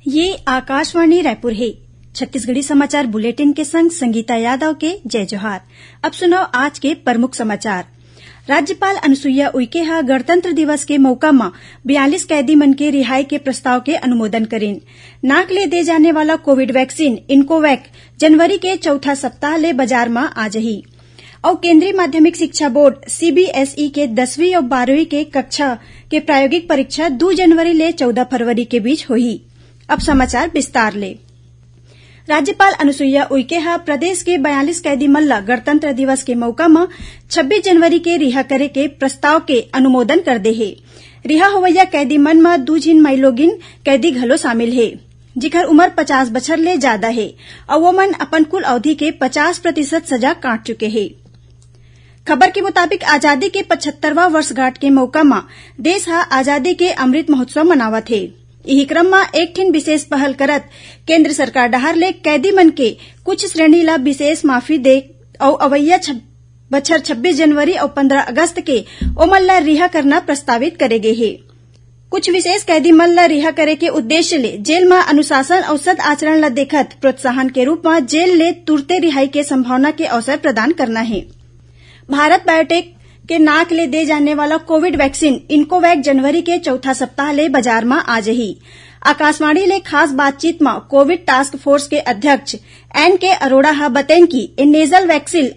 ये आकाशवाणी रायपुर है। छत्तीसगढ़ी समाचार बुलेटिन के संग संगीता यादव के जय जोहार। अब सुनो आज के प्रमुख समाचार। राज्यपाल अनुसुईया उइके ह गणतंत्र दिवस के मौका म 42 कैदी मन के रिहाई के प्रस्ताव के अनुमोदन करेन। नाक ले दे जाने वाला कोविड वैक्सीन इन्कोवैक जनवरी के चौथा सप्ताह ले बाजार में आ जही और केंद्रीय माध्यमिक शिक्षा बोर्ड सीबीएसई के 10वीं और 12वीं के कक्षा के प्रायोगिक परीक्षा 2 जनवरी ले 14 फरवरी के बीच होही। अब समाचार विस्तार ले। राज्यपाल अनुसुईया उइके ह प्रदेश के 42 कैदी मन ल गणतंत्र दिवस के मौका म 26 जनवरी के रिहा करे के प्रस्ताव के अनुमोदन कर दे हे। रिहा होवैया कैदी मन म 2 झिन माइलोगिन कैदी घलो शामिल हे, जिखर उमर 50 बछर ले ज्यादा हे और वो मन अपन कुल अवधि के 50% सजा काट चुके हे। खबर के मुताबिक आजादी के 75वां वर्षगांठ के मौका म देश ह आजादी के अमृत महोत्सव मनावत हे। इही क्रम में एक ठिन विशेष पहल करत केंद्र सरकार डहर ले कैदी मन के कुछ श्रेणी ला विशेष माफी दे और अवैया बछर 26 जनवरी और 15 अगस्त के ओमन ला रिहा करना प्रस्तावित करे गे हे। कुछ विशेष कैदी मन ला रिहा करे के उद्देश्य ले जेल में अनुशासन और सद आचरण ला देखत प्रोत्साहन के रूप में जेल ले तुरते रिहाई के संभावना के अवसर प्रदान करना है। भारत बायोटेक के नाक ले दे जाने वाला कोविड वैक्सीन इन्कोवैक जनवरी के चौथा सप्ताह ले बाजार में आ जही। आकाशवाणी ले खास बातचीत में कोविड टास्क फोर्स के अध्यक्ष एन.के. अरोड़ा ह बतैन कि ए नेजल वैक्सीन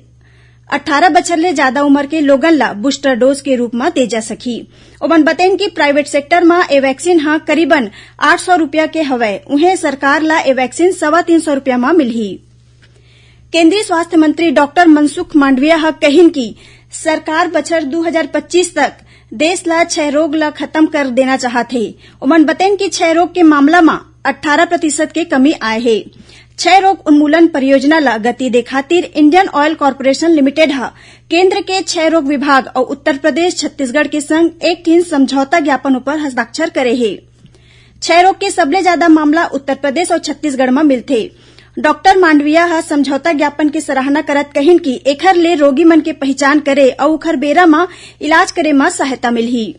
18 बछर ले ज्यादा उम्र के लोगन ला बूस्टर डोज के रूप में दे जा सकी। ओमन बतैन कि प्राइवेट सेक्टर में ए वैक्सीन ह करीबन 800 रुपया के हवय, उन्हें सरकार ला ए वैक्सीन 350 रुपया में मिलही। केंद्रीय स्वास्थ्य मंत्री डॉक्टर मनसुख मांडविया ह कहिन कि सरकार बछर 2025 तक देश ला क्षय रोग ला खत्म कर देना चाहत हे। ओमन बतैन कि क्षय रोग के मामला में 18% के कमी आए हे। क्षय रोग उन्मूलन परियोजना ला गति दे खातिर इंडियन ऑयल कॉर्पोरेशन लिमिटेड ह केंद्र के क्षय रोग विभाग और उत्तर प्रदेश छत्तीसगढ़ के संग एक ठिन समझौता ज्ञापन पर हस्ताक्षर करे हे। क्षय रोग के सबले ज्यादा मामला उत्तर प्रदेश और छत्तीसगढ़ में मिलथे। डॉक्टर मांडविया ह समझौता ज्ञापन के सराहना करत कहिन कि एखर ले रोगी मन के पहचान करे और उखर बेरा में इलाज करे में सहायता मिलही।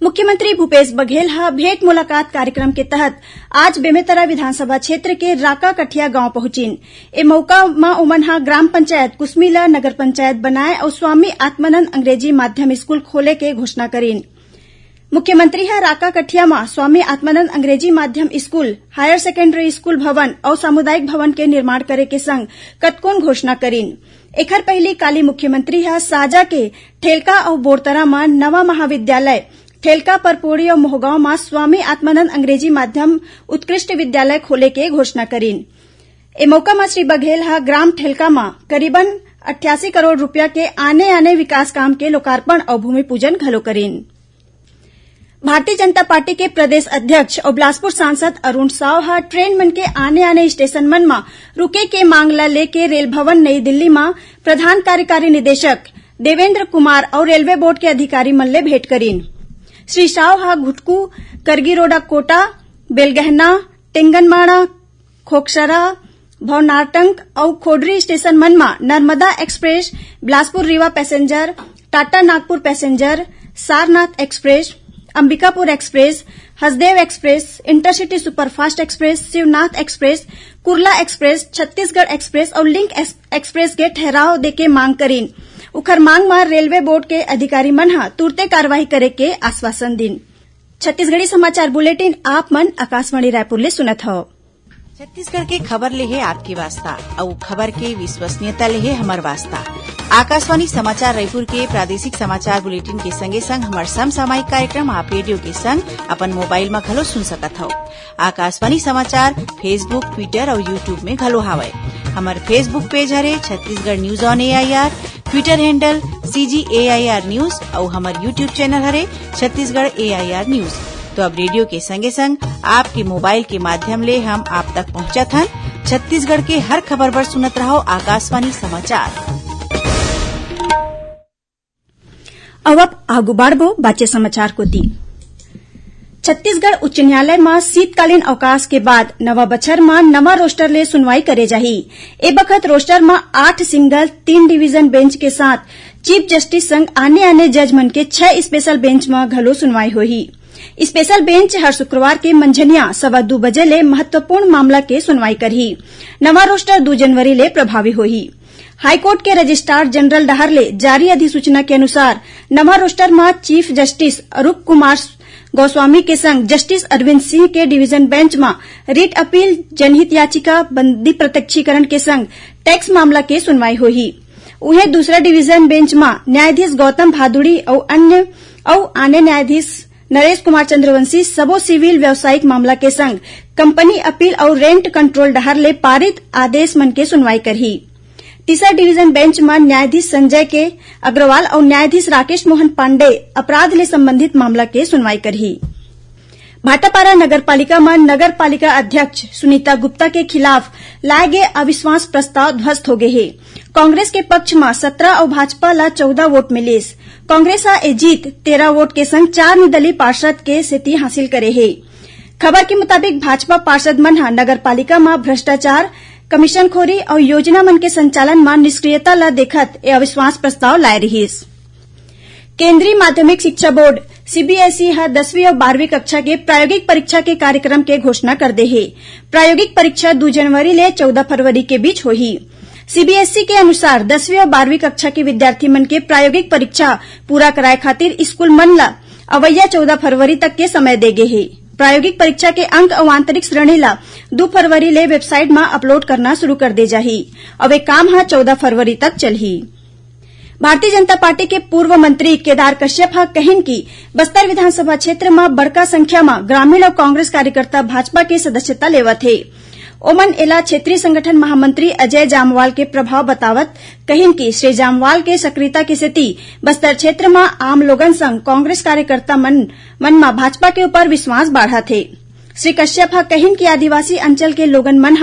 मुख्यमंत्री भूपेश बघेल ह भेंट मुलाकात कार्यक्रम के तहत आज बेमेतरा विधानसभा क्षेत्र के राका कठिया गांव पहुंचिन। ए मौका में ओमन ह ग्राम पंचायत कुसमी ला नगर पंचायत बनाए और स्वामी आत्मानंद अंग्रेजी माध्यम स्कूल खोले के घोषणा करीन। मुख्यमंत्री ह राका कठिया में स्वामी आत्मानंद अंग्रेजी माध्यम स्कूल, हायर सेकेंडरी स्कूल भवन और सामुदायिक भवन के निर्माण करे के संग कतकोन घोषणा करीन। एखर पहली काली मुख्यमंत्री ह साजा के ठेलका और बोरतरा में नवा महाविद्यालय, ठेलका परपोड़ी और मोहगांव में स्वामी आत्मानंद अंग्रेजी माध्यम उत्कृष्ट विद्यालय खोले के घोषणा करीन। ए मौका में श्री बघेल ह ग्राम ठेलका में करीबन 88 करोड़ रुपया के आने विकास काम के लोकार्पण और भूमि पूजन घलो करीन। भारतीय जनता पार्टी के प्रदेश अध्यक्ष और बिलासपुर सांसद अरुण साव ह ट्रेन मन के आने स्टेशन मन में रुके के मांग ला लेके रेल भवन नई दिल्ली में प्रधान कार्यकारी निदेशक देवेंद्र कुमार और रेलवे बोर्ड के अधिकारी मन ले भेंट करीन। श्री साव ह घुटकू, करगीरोडा कोटा, बेलगहना, टेंगनमाड़ा, खोखसरा, भवनारटंक और खोडरी स्टेशन मन में Narmada express, Bilaspur Rewa passenger, Tata Nagpur passenger, Sarnath express, Ambikapur express, Hasdeo express, intercity superfast express, Shivnath express, Kurla express, Chhattisgarh express और लिंक एक्सप्रेस के ठहराव देके मांग करीन। उखर मांग में रेलवे बोर्ड के अधिकारी मन ह तुरते कार्यवाही करे के आश्वासन दिन। छत्तीसगढ़ी समाचार बुलेटिन आप मन आकाशवाणी रायपुर ले सुनत हव। छत्तीसगढ़ के खबर ले है आपके वास्ता और खबर के विश्वसनीयता ले है हमर वास्ता। आकाशवाणी समाचार रायपुर के प्रादेशिक समाचार बुलेटिन के संगे संग हमार समसामयिक कार्यक्रम आप रेडियो के संग अपन मोबाइल में घलो सुन सकत हव। आकाशवाणी समाचार फेसबुक, ट्विटर और यूट्यूब में घलो हावय। हमार फेसबुक पेज हरे Chhattisgarh news on AIR, Twitter handle CGAIR news और हमार यूट्यूब चैनल हरे छत्तीसगढ़ AIR न्यूज। तो अब रेडियो के संगे संग आपके मोबाइल के माध्यम ले हम आप तक पहुंचत हन। छत्तीसगढ़ के हर खबर पर सुनत रहो आकाशवाणी समाचार। अब आगू बढ़बो बाचे समाचार को दी। छत्तीसगढ़ उच्च न्यायालय में शीतकालीन अवकाश के बाद नवा बछर में नवा रोस्टर ले सुनवाई करे जाही। ए बखत रोस्टर में 8 सिंगल 3 डिवीजन बेंच के साथ चीफ जस्टिस संग आने जज मन के 6 स्पेशल बेंच में घलो सुनवाई होही। स्पेशल बेंच हर शुक्रवार के मंझनिया 2:15 बजे ले महत्वपूर्ण मामला के सुनवाई करही। नवा रोस्टर 2 जनवरी ले प्रभावी होही। हाईकोर्ट के रजिस्ट्रार जनरल डहर ले जारी अधिसूचना के अनुसार नवा रोस्टर में चीफ जस्टिस अरूप कुमार गोस्वामी के संग जस्टिस अरविंद सिंह के डिवीजन बेंच में रिट अपील, जनहित याचिका, बंदी प्रत्यक्षीकरण के संग टैक्स मामला के सुनवाई होही। उन्हें दूसरा डिवीजन बेंच में न्यायाधीश गौतम भादुड़ी और आने न्यायाधीश नरेश कुमार चंद्रवंशी सबो सिविल व्यावसायिक मामला के संग कंपनी अपील और रेंट कंट्रोल डहर ले पारित आदेश मन के सुनवाई करही। तीसरा डिवीजन बेंच में न्यायाधीश संजय के अग्रवाल और न्यायाधीश राकेश मोहन पांडे अपराध ले संबंधित मामला के सुनवाई करही। भाटापारा नगरपालिका में नगरपालिका अध्यक्ष सुनीता गुप्ता के खिलाफ लाए गए अविश्वास प्रस्ताव ध्वस्त हो गए है। कांग्रेस के पक्ष में 17 और भाजपा ला 14 वोट मिलिस। कांग्रेस ए जीत 13 वोट के संग 4 निर्दलीय पार्षद के सेती हासिल करे है। खबर के मुताबिक भाजपा पार्षद मन नगरपालिका में भ्रष्टाचार, कमीशनखोरी और योजना मन के संचालन में निष्क्रियता ला देखत ए अविश्वास प्रस्ताव लाए रहीस। केंद्रीय माध्यमिक शिक्षा बोर्ड सीबीएसई 10वीं और 12वीं कक्षा के प्रायोगिक परीक्षा के कार्यक्रम के घोषणा कर दे है। प्रायोगिक परीक्षा 2 जनवरी ले 14 फरवरी के बीच होही। सीबीएसई के अनुसार 10वीं और 12वीं कक्षा के विद्यार्थी मन के प्रायोगिक परीक्षा पूरा कराए खातिर स्कूल मन ला अवैया 14 फरवरी तक के समय दे गए है। प्रायोगिक परीक्षा के अंक और आंतरिक श्रेणी ला 2 फरवरी ले वेबसाइट में अपलोड करना शुरू कर दे जाही और वे काम 14 फरवरी तक चलही। भारतीय जनता पार्टी के पूर्व मंत्री केदार कश्यप कहिन की बस्तर विधानसभा क्षेत्र में बड़का संख्या में ग्रामीण और कांग्रेस कार्यकर्ता भाजपा के सदस्यता लेवत है। ओमन एला क्षेत्रीय संगठन महामंत्री अजय जामवाल के प्रभाव बतावत कहिन की श्री जामवाल के सक्रियता के सेती बस्तर क्षेत्र में आम लोगन संग कांग्रेस कार्यकर्ता मन में भाजपा के ऊपर विश्वास बढ़त है। श्री कश्यप कहिन की आदिवासी अंचल के लोगन मन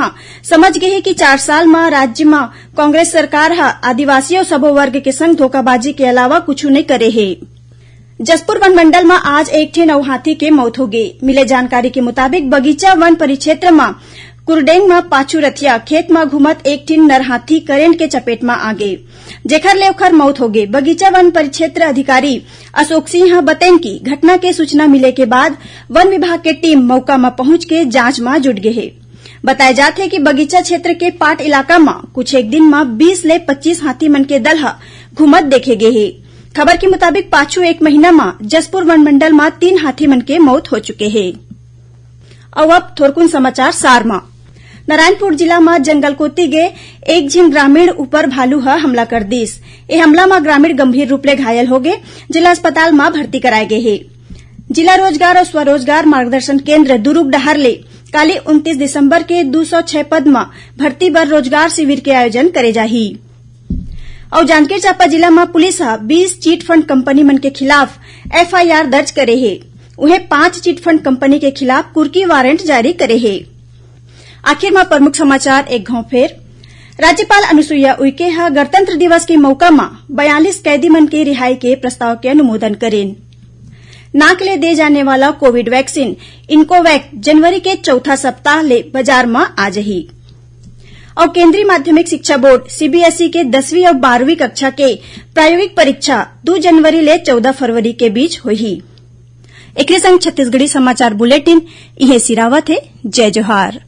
समझ गए कि 4 साल में राज्य में कांग्रेस सरकार आदिवासी और सबो वर्ग के संग धोखाबाजी के अलावा कुछ नहीं करे है। जसपुर वन मंडल में आज एक ठे नौ हाथी के मौत हो गई। मिले जानकारी के मुताबिक बगीचा वन परिक्षेत्र में कुरडेंग में पाछू रथिया खेत में घुमत एक ठिन नर हाथी करेंट के चपेट में आ गए, जेखर ले ओखर मौत हो गई। बगीचा वन परिक्षेत्र अधिकारी अशोक सिंह बतेन की घटना के सूचना मिले के बाद वन विभाग के टीम मौका में पहुंच के जांच में जुट गए है। बताया जात है कि बगीचा क्षेत्र के पाट इलाका में कुछ एक दिन में 20 ले 25 हाथी मन के दल घुमत देखे गए है। खबर के मुताबिक पाछू एक महीना में जसपुर वन मंडल में 3 हाथी मन के मौत हो चुके है। अब थोरकुन समाचार सार में नारायणपुर जिला में जंगल कोती गे एक झिन ग्रामीण ऊपर भालू हमला कर दिस। ए हमला में ग्रामीण गंभीर रूप ले घायल हो गए, जिला अस्पताल में भर्ती कराए गए है। जिला रोजगार और स्वरोजगार मार्गदर्शन केंद्र दुरुप डहर ले काली 29 दिसंबर के 206 पद में भर्ती बर रोजगार शिविर के आयोजन करे जाही। और जांजगीर चांपा जिला में पुलिस 20 चिट फंड कंपनी मन के खिलाफ एफआईआर दर्ज करे है। उन्हें 5 चिट फंड कंपनी के खिलाफ कुर्की वारंट जारी करे है। आखिर में प्रमुख समाचार एक घाव फेर। राज्यपाल अनुसुईया उइके गणतंत्र दिवस के मौका में 42 कैदी मन के रिहाई के प्रस्ताव के अनुमोदन करेन। नाक ले दे जाने वाला कोविड वैक्सीन इनकोवैक जनवरी के चौथा सप्ताह ले बाजार में आ जाही। और केंद्रीय माध्यमिक शिक्षा बोर्ड सीबीएसई के 10वीं और 12वीं कक्षा के प्रायोगिक परीक्षा 2 जनवरी ले 14 फरवरी के बीच होही। एकरे संग छत्तीसगढ़ी समाचार बुलेटिन इहे सिरावत है। जय जोहार।